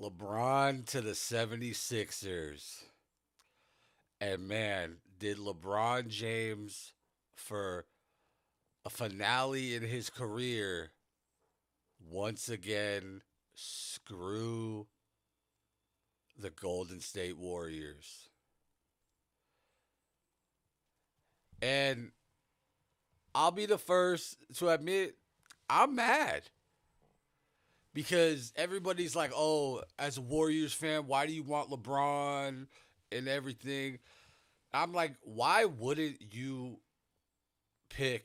LeBron to the 76ers. And man, did LeBron James, for a finale in his career, once again screw the Golden State Warriors. And I'll be the first to admit I'm mad because everybody's like, "Oh, as a Warriors fan, why do you want LeBron and everything?" I'm like, "Why wouldn't you pick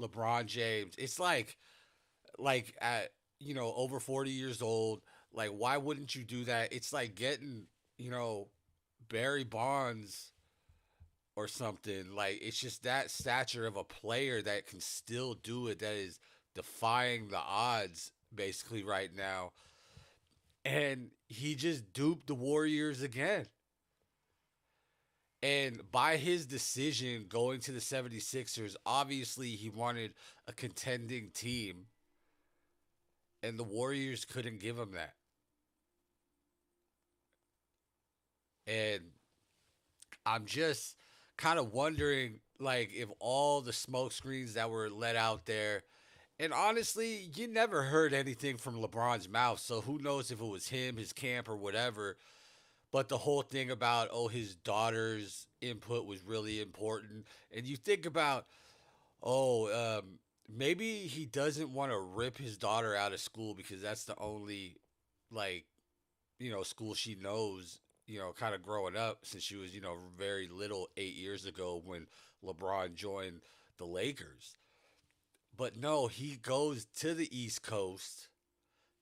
LeBron James?" It's like at over 40 years old, like why wouldn't you do that? It's like getting, you know, Barry Bonds or something. Like it's just that stature of a player that can still do it, that is defying the odds basically right now. And he just duped the Warriors again. And by his decision going to the 76ers, obviously he wanted a contending team, and the Warriors couldn't give him that. And I'm just kind of wondering, like, if all the smoke screens that were let out there, and honestly, you never heard anything from LeBron's mouth, so who knows if it was him, his camp, or whatever. But the whole thing about, oh, his daughter's input was really important. And you think about, oh, maybe he doesn't want to rip his daughter out of school because that's the only, like, school she knows, kind of growing up since she was, very little 8 years ago when LeBron joined the Lakers. But no, he goes to the East Coast,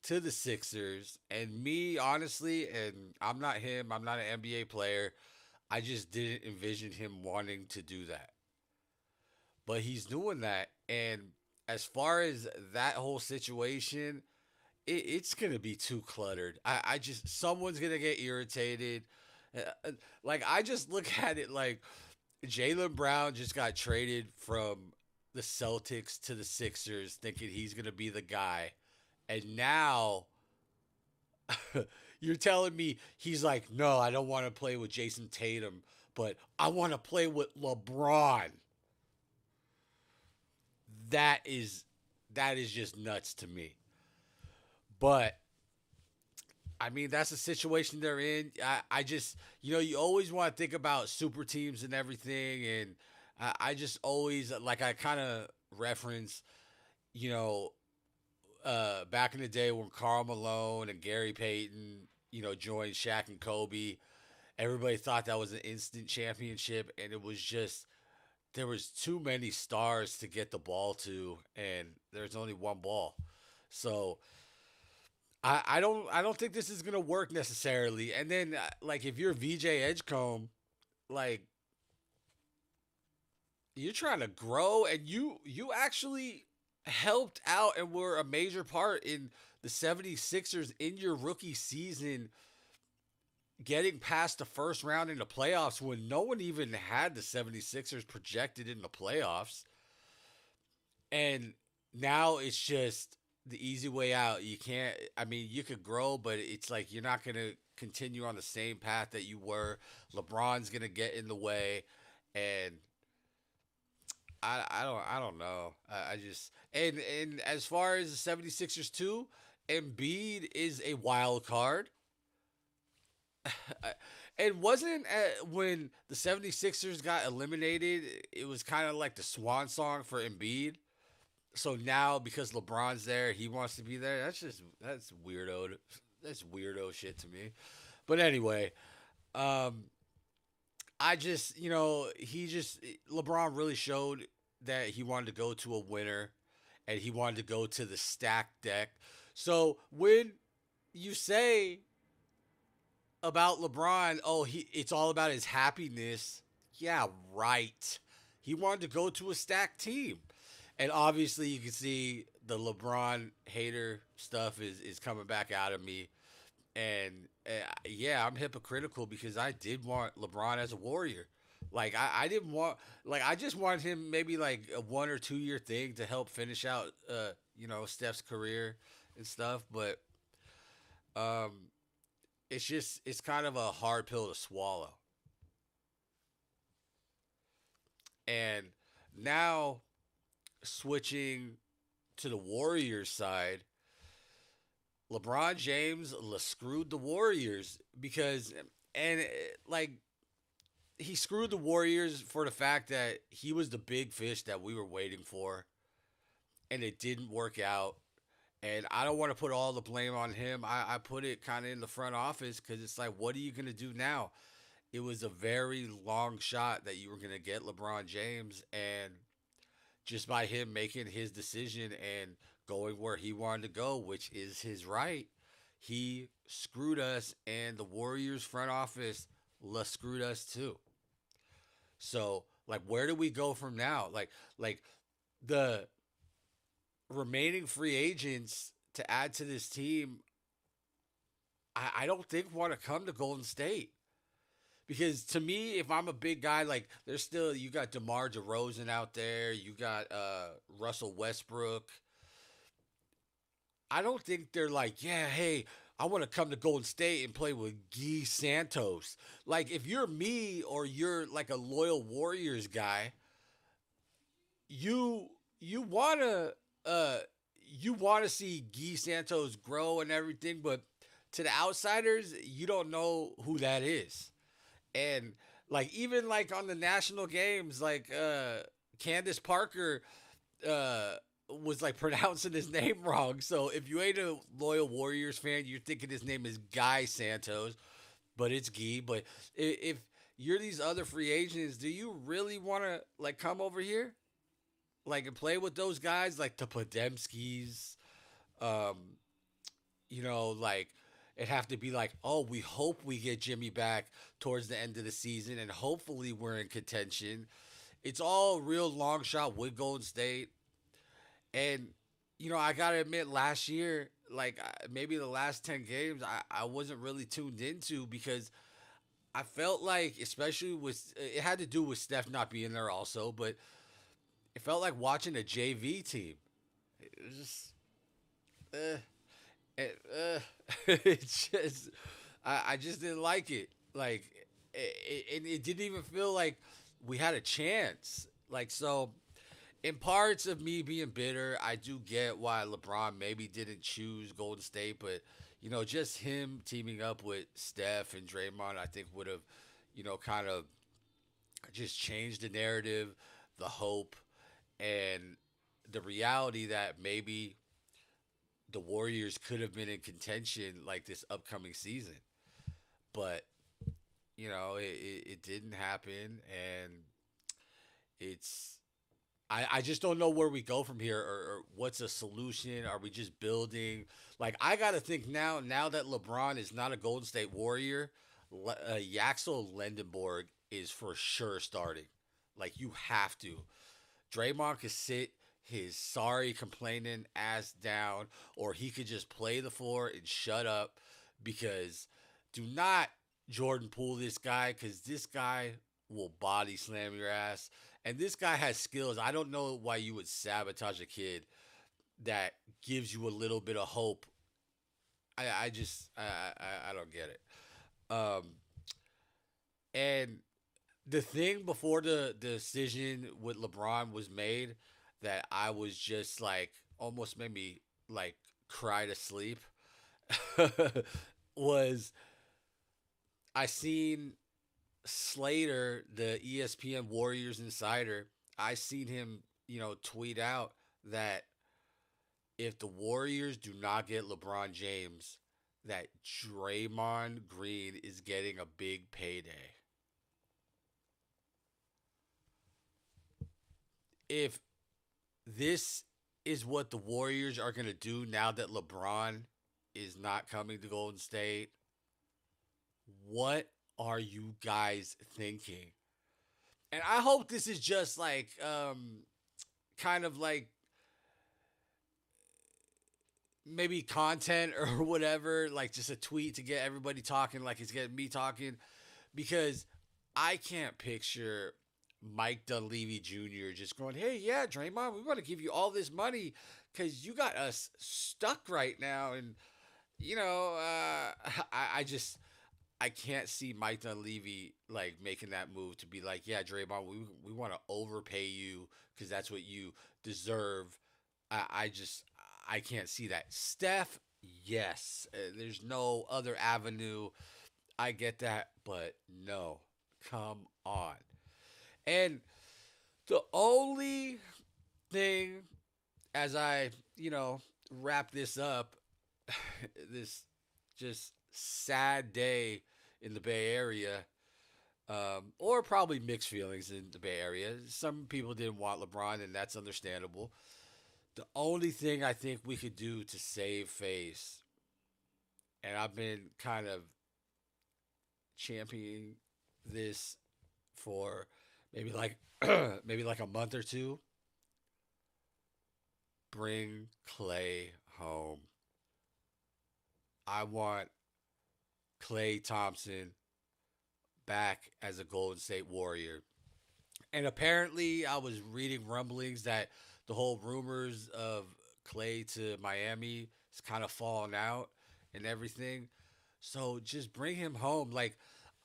to the Sixers, and me, honestly, and I'm not him, I'm not an NBA player. I just didn't envision him wanting to do that. But he's doing that. And as far as that whole situation, it's gonna be too cluttered. I just someone's gonna get irritated. Like I just look at it like Jalen Brown just got traded from the Celtics to the Sixers, thinking he's gonna be the guy, and now you're telling me he's like, no, I don't want to play with Jason Tatum, but I want to play with LeBron. That is that is just nuts to me. But I mean, that's the situation they're in. I just, you always want to think about super teams and everything. And I just always, like, I kind of reference, you know, back in the day when Carl Malone and Gary Payton, joined Shaq and Kobe. Everybody thought that was an instant championship. And it was just, there was too many stars to get the ball to. And there's only one ball. So, I don't think this is gonna work necessarily. And then like if you're VJ Edgecombe, like you're trying to grow, and you actually helped out and were a major part in the 76ers in your rookie season, getting past the first round in the playoffs when no one even had the 76ers projected in the playoffs. And now it's just the easy way out. You can't, I mean, you could grow, but it's like you're not going to continue on the same path that you were. LeBron's going to get in the way. And I don't know. I just, and as far as the 76ers too, Embiid is a wild card. And wasn't when the 76ers got eliminated, it was kind of like the swan song for Embiid. So now because LeBron's there, he wants to be there. That's weirdo. That's weirdo shit to me. But anyway, um, I just he just LeBron really showed that he wanted to go to a winner, and he wanted to go to the stacked deck. So when you say about LeBron, oh, it's all about his happiness. Yeah, right. He wanted to go to a stacked team. And obviously you can see the LeBron hater stuff is coming back out of me. And yeah, I'm hypocritical because I did want LeBron as a Warrior. Like I didn't want, like I just wanted him maybe like a 1 or 2 year thing to help finish out Steph's career and stuff. But um it's kind of a hard pill to swallow. And now switching to the Warriors side, LeBron James screwed the Warriors because and like he screwed the Warriors for the fact that he was the big fish that we were waiting for and it didn't work out. And I don't want to put all the blame on him. I put it kind of in the front office because it's like, what are you going to do now? It was a very long shot that you were going to get LeBron James. And just by him making his decision and going where he wanted to go, which is his right, he screwed us. And the Warriors front office screwed us too. So, like, where do we go from now? Like the remaining free agents to add to this team, I don't think want to come to Golden State. Because to me, if I'm a big guy, like there's still you got DeMar DeRozan out there, you got Russell Westbrook. I don't think they're like, yeah, hey, I want to come to Golden State and play with Guy Santos. Like if you're me or you're like a loyal Warriors guy, you you wanna uh you wanna see Guy Santos grow and everything, but to the outsiders, you don't know who that is. And like even like on the national games, like Candace Parker uh was like pronouncing his name wrong. So if you ain't a loyal Warriors fan, you're thinking his name is Guy Santos, but it's Guy. But if you're these other free agents, do you really want to like come over here? Like and play with those guys like the Podemskis, um, like it have to be like, oh, we hope we get Jimmy back towards the end of the season, and hopefully we're in contention. It's all real long shot with Golden State, and I gotta admit, last year, like maybe the last 10 games, I wasn't really tuned into because I felt like, especially with it had to do with Steph not being there also, but it felt like watching a JV team. It was just, uh, it's just, I just didn't like it. Like, it didn't even feel like we had a chance. Like, so in parts of me being bitter, I do get why LeBron maybe didn't choose Golden State, but just him teaming up with Steph and Draymond, I think would have, kind of just changed the narrative, the hope, and the reality that maybe the Warriors could have been in contention like this upcoming season. But, it didn't happen. And it's, I just don't know where we go from here or what's a solution. Are we just building? Like, I got to think now that LeBron is not a Golden State Warrior, Yaxel Lendenborg is for sure starting. Like, you have to. Draymond could sit his sorry complaining ass down, or he could just play the floor and shut up because do not Jordan Poole this guy because this guy will body slam your ass. And this guy has skills. I don't know why you would sabotage a kid that gives you a little bit of hope. I just I don't get it. And the thing before the decision with LeBron was made that I was just like almost made me like cry to sleep was I seen Slater, the ESPN Warriors insider. I seen him, tweet out that if the Warriors do not get LeBron James, that Draymond Green is getting a big payday. If this is what the Warriors are going to do now that LeBron is not coming to Golden State, what are you guys thinking? And I hope this is just like kind of like maybe content or whatever, like just a tweet to get everybody talking like it's getting me talking because I can't picture Mike Dunleavy Jr. just going, hey, yeah, Draymond, we want to give you all this money because you got us stuck right now. And I just I can't see Mike Dunleavy like making that move to be like, yeah, Draymond, we want to overpay you because that's what you deserve. I just I can't see that. Steph, yes, there's no other avenue. I get that, but no, come on. And the only thing, as I wrap this up, this just sad day in the Bay Area, or probably mixed feelings in the Bay Area. Some people didn't want LeBron, and that's understandable. The only thing I think we could do to save face, and I've been kind of championing this for maybe like maybe like a month or two, bring Clay home. I want Clay Thompson back as a Golden State Warrior. And apparently, I was reading rumblings that the whole rumors of Clay to Miami is kind of falling out and everything. So just bring him home. Like,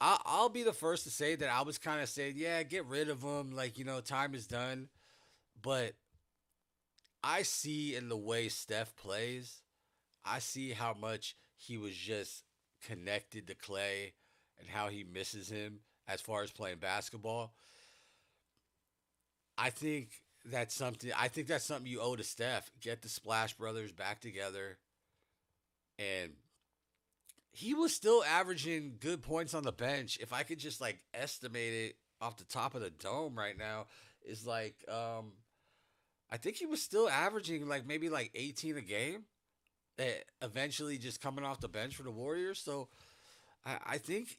I'll be the first to say that I was kind of saying, yeah, get rid of him. Like, time is done. But I see in the way Steph plays, I see how much he was just connected to Clay and how he misses him as far as playing basketball. I think that's something you owe to Steph. Get the Splash Brothers back together. And he was still averaging good points on the bench. If I could just like estimate it off the top of the dome right now, is like I think he was still averaging like maybe like 18 a game. Eventually just coming off the bench for the Warriors. So I think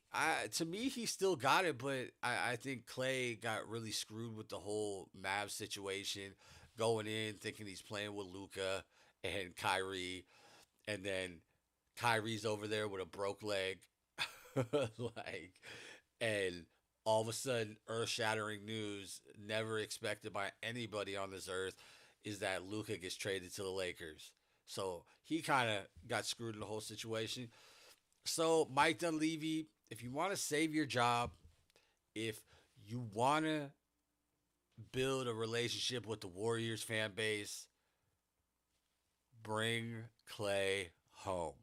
to me he still got it, but I think Clay got really screwed with the whole Mavs situation, going in thinking he's playing with Luca and Kyrie, and then Kyrie's over there with a broke leg, like, and all of a sudden, earth-shattering news, never expected by anybody on this earth, is that Luca gets traded to the Lakers. So he kind of got screwed in the whole situation. So, Mike Dunleavy, if you want to save your job, if you want to build a relationship with the Warriors fan base, bring Clay home.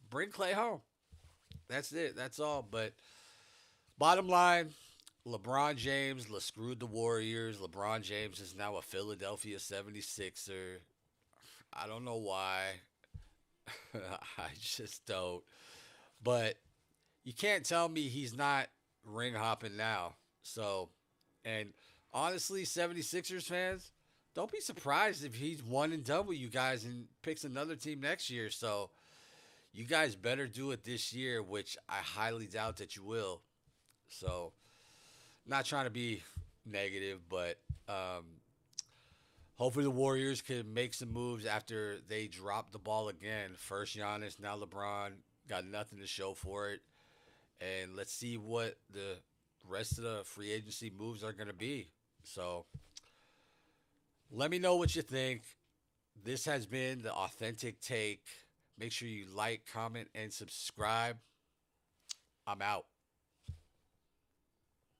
Bring Clay home. That's it. That's all. But bottom line, LeBron James screwed the Warriors. LeBron James is now a Philadelphia 76er. I don't know why. I just don't. But you can't tell me he's not ring hopping now. So, and honestly, 76ers fans, don't be surprised if he's one and done with you guys and picks another team next year. So, you guys better do it this year, which I highly doubt that you will. So, not trying to be negative, but hopefully the Warriors can make some moves after they drop the ball again. First Giannis, now LeBron. Got nothing to show for it. And let's see what the rest of the free agency moves are going to be. So let me know what you think. This has been the Authentic Take. Make sure you like, comment, and subscribe. I'm out.